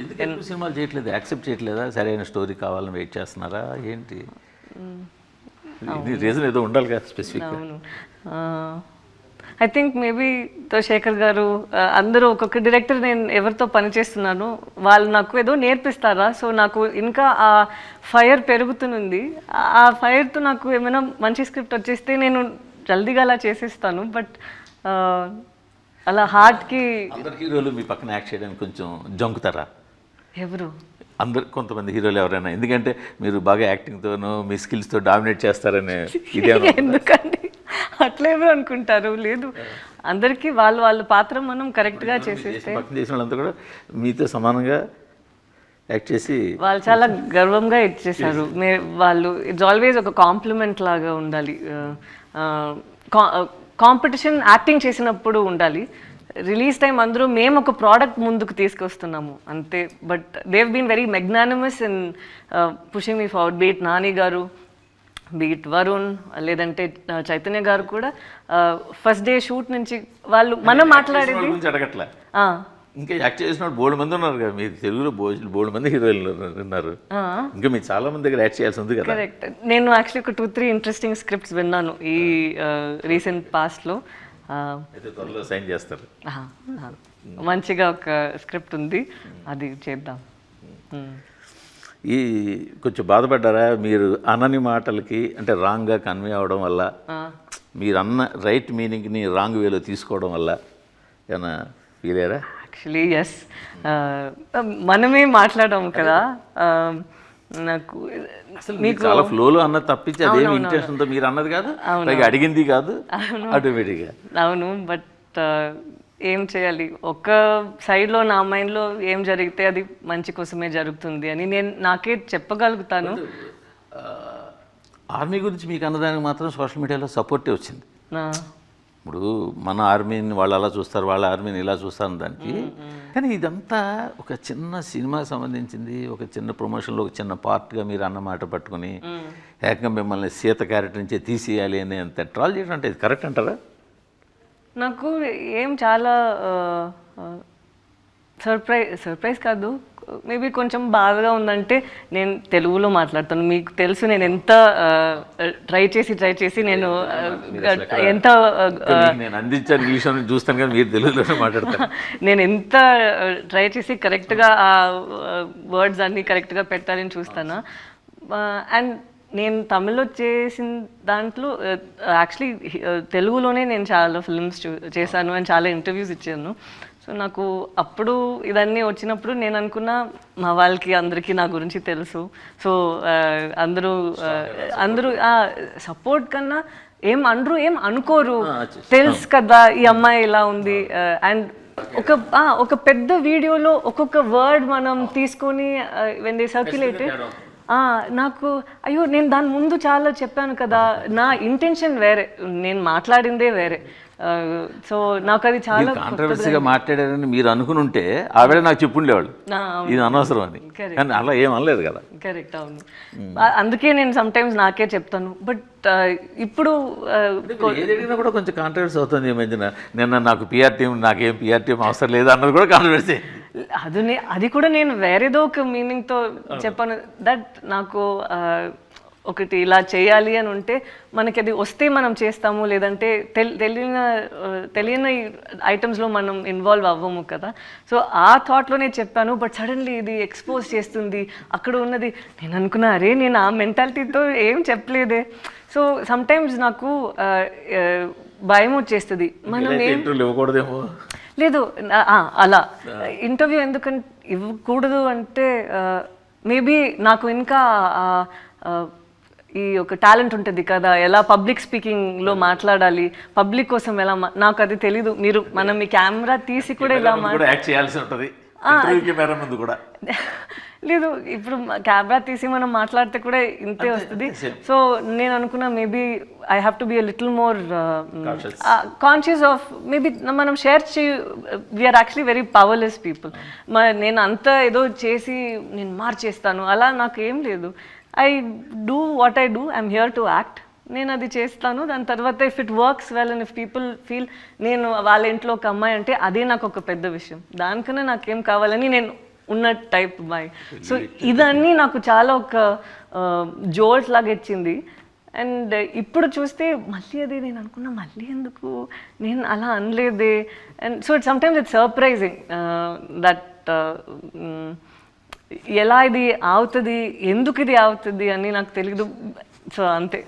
ఎందుకు ఎక్కువ సినిమాలు చేయట్లేదు, యాక్సెప్ట్ చేయట్లేదా? సరైన స్టోరీ కావాలని వెయిట్ చేస్తున్నారా ఏంటి? రీజన్ ఏదో ఉండాలి కదా స్పెసిఫిక్. అవును, ఐ థింక్ మేబీ శేఖర్ గారు అందరూ ఒక్కొక్క డైరెక్టర్ నేను ఎవరితో పనిచేస్తున్నాను వాళ్ళు నాకు ఏదో నేర్పిస్తారా, సో నాకు ఇంకా ఆ ఫైర్ పెరుగుతుంది. ఆ ఫైర్తో నాకు ఏమైనా మంచి స్క్రిప్ట్ వచ్చేస్తే నేను జల్దీగా అలా చేసేస్తాను. బట్ అలా హార్ట్కి అందరు హీరోలు మీ పక్కన యాక్ట్ చేయడానికి కొంచెం జంకుతారా? ఎవరు? అందరు కొంతమంది హీరోలు ఎవరైనా, ఎందుకంటే మీరు బాగా యాక్టింగ్తోనూ మీ స్కిల్స్తో డామినేట్ చేస్తారనే ఇదే. ఎందుకండి అట్లా ఎవరు అనుకుంటారు? లేదు, అందరికీ వాళ్ళ పాత్ర మనం కరెక్ట్గా చేసేస్తే పక్కన చేసిన వాళ్ళంతా కూడా మీతో సమానంగా యాక్ట్ చేసి వాళ్ళు చాలా గర్వంగా ఇచ్చేసారు. వాళ్ళు ఇట్స్ ఆల్వేస్ ఒక కాంప్లిమెంట్ లాగా ఉండాలి. కాంపిటీషన్ యాక్టింగ్ చేసినప్పుడు ఉండాలి. రిలీజ్ టైం అందరూ మేము ఒక ప్రోడక్ట్ ముందుకు తీసుకొస్తున్నాము అంతే. But they've been very magnanimous in pushing me forward. Be it Nani గారు, బీట్ వరుణ్, లేదంటే చైతన్య గారు కూడా ఫస్ట్ డే షూట్ నుంచి వాళ్ళు మనం మాట్లాడేది అడగట్లే. ఇంకా యాక్ట్ చేసిన బోల్డ్ మంది ఉన్నారు కదా, మీరు తెలుగులో బోల్డ్ మంది హీరోయిన్లు ఉన్నారు, ఇంకా మీరు చాలా మంది దగ్గర యాక్ట్ చేయాల్సి ఉంది కదా. కరెక్ట్. నేను యాక్చువల్లీ ఒక 2-3 ఇంట్రెస్టింగ్ స్క్రిప్ట్స్ విన్నాను ఈ రీసెంట్ పాస్ట్లో. అయితే త్వరలో సైన్ చేస్తారు. మంచిగా ఒక స్క్రిప్ట్ ఉంది, అది చేద్దాం. ఈ కొంచెం బాధపడ్డారా మీరు అనని మాటలకి, అంటే రాంగ్గా కన్వే అవడం వల్ల, మీరు అన్న రైట్ మీనింగ్ని రాంగ్ వేలో తీసుకోవడం వల్ల ఏమైనా ఫీల్ అయ్యారా? యాక్చువల్లీ ఎస్, మనమే మాట్లాడాం కదా. నాకు మీకు చాలా ఫ్లోలో అన్నది తప్పించి అదేమి ఇంటెన్షన్తో మీరు అన్నది కాదు, పైగా అడిగింది కాదు, ఆటోమేటిక్గా. అవును, బట్ ఏం చేయాలి, ఒక సైడ్లో నా మైండ్లో ఏం జరిగితే అది మంచి కోసమే జరుగుతుంది అని నేను నాకే చెప్పగలుగుతాను. ఆర్మీ గురించి మీకు అన్నదానికి మాత్రం సోషల్ మీడియాలో సపోర్టే వచ్చింది. ఇప్పుడు మన ఆర్మీని వాళ్ళు అలా చూస్తారు, వాళ్ళ ఆర్మీని ఇలా చూస్తారు దానికి. కానీ ఇదంతా ఒక చిన్న సినిమాకి సంబంధించింది, ఒక చిన్న ప్రమోషన్లో ఒక చిన్న పార్ట్గా మీరు అన్నమాట పట్టుకుని ఏకంగా మిమ్మల్ని సీత క్యారెక్టర్ నుంచే తీసేయాలి అని అంత ట్రాల్ చేయడం అంటే ఇది కరెక్ట్ అంటారా? ఏం చాలా సర్ప్రైజ్ కాదు, మేబీ కొంచెం బాధగా ఉందంటే నేను తెలుగులో మాట్లాడతాను. మీకు తెలుసు నేను ఎంత ట్రై చేసి నేను ఎంత అందించాను ఇంగ్లీష్ చూస్తాను కానీ మీరు తెలుగులోనే మాట్లాడతాను. నేను ఎంత ట్రై చేసి కరెక్ట్గా ఆ వర్డ్స్ అన్నీ కరెక్ట్గా పెట్టాలని చూస్తాను. అండ్ నేను తమిళ్లో చేసిన దాంట్లో యాక్చువల్లీ తెలుగులోనే నేను చాలా ఫిల్మ్స్ చేశాను అండ్ చాలా ఇంటర్వ్యూస్ ఇచ్చాను. సో నాకు అప్పుడు ఇదన్నీ వచ్చినప్పుడు నేను అనుకున్నా మా వాళ్ళకి అందరికీ నా గురించి తెలుసు. సో అందరూ సపోర్ట్ కన్నా ఏం అనుకోరు, తెలుసు కదా ఈ అమ్మాయి ఇలా ఉంది. అండ్ ఒక పెద్ద వీడియోలో ఒక్కొక్క వర్డ్ మనం తీసుకొని వెన్ దే సర్క్యులేటెడ్, నాకు అయ్యో నేను దాని ముందు చాలా చెప్పాను కదా, నా ఇంటెన్షన్ వేరే, నేను మాట్లాడిందే వేరే. సో నాకు అది చాలా కాంట్రవర్సీగా మాట్లాడారని మీరు అనుకుని ఉంటే ఆవిడ నాకు చెప్పుండేవాళ్ళు ఇది అనవసరం అని, కానీ అలా ఏం అనలేదు కదా. కరెక్ట్, అవును. అందుకే నేను సమ్ టైమ్స్ నాకే చెప్తాను. బట్ ఇప్పుడు ఏదైనా కూడా కొంచెం కాంట్రవర్సీ అవుతుంది ఈ మధ్యన. నిన్న నాకు పిఆర్ టీం, నాకేం పిఆర్ టీం అవసరం లేదు అన్నది కూడా కాంట్రవర్సీ. అది కూడా నేను వేరేదో ఒక మీనింగ్తో చెప్పాను. దట్ నాకు ఒకటి ఇలా చేయాలి అని ఉంటే మనకి అది వస్తే మనం చేస్తాము, లేదంటే తెలియని ఐటమ్స్లో మనం ఇన్వాల్వ్ అవ్వము కదా. సో ఆ థాట్లోనే చెప్పాను. బట్ సడన్లీ ఇది ఎక్స్పోజ్ చేస్తుంది అక్కడ ఉన్నది, నేను అనుకున్నా అరే నేను ఆ మెంటాలిటీతో ఏం చెప్పలేదే. సో సమ్టైమ్స్ నాకు భయం వచ్చేస్తుంది, మనం ఇవ్వకూడదేమో. లేదు అలా ఇంటర్వ్యూ ఎందుకంటే ఇవ్వకూడదు అంటే మేబీ నాకు ఇంకా ఈ ఒక టాలెంట్ ఉంటుంది కదా, ఎలా పబ్లిక్ స్పీకింగ్లో మాట్లాడాలి, పబ్లిక్ కోసం ఎలా, నాకు అది తెలీదు. మనం ఈ కెమెరా తీసి కూడా ఇలా చేయాల్సి ఉంటుంది లేదు, ఇప్పుడు కెమెరా తీసి మనం మాట్లాడితే కూడా ఇంతే వస్తుంది. సో నేను అనుకున్నా maybe I have to be a little more conscious of maybe మనం share we're actually very powerless people. నేను అంత ఏదో చేసి నేను మార్చేస్తాను అలా నాకు ఏం లేదు. I do what I do, I'm here to act. నేను అది చేస్తాను. దాని తర్వాత if it works well and if people feel నేను వాళ్ళ ఇంట్లో ఒక అమ్మాయి అంటే అదే నాకు ఒక పెద్ద విషయం. దానికన్నా నాకేం కావాలని నేను ఉన్న టైప్ బాయ్. సో ఇదన్నీ నాకు చాలా ఒక జోల్ట్ లాగా ఇచ్చింది. అండ్ ఇప్పుడు చూస్తే మళ్ళీ అది నేను అనుకున్నా మళ్ళీ ఎందుకు నేను అలా అనలేదే. And so it sometimes it's surprising that ఎలా ఇది అవుతుంది, ఎందుకు ఇది అవుతుంది అని నాకు తెలియదు. సో అంతే.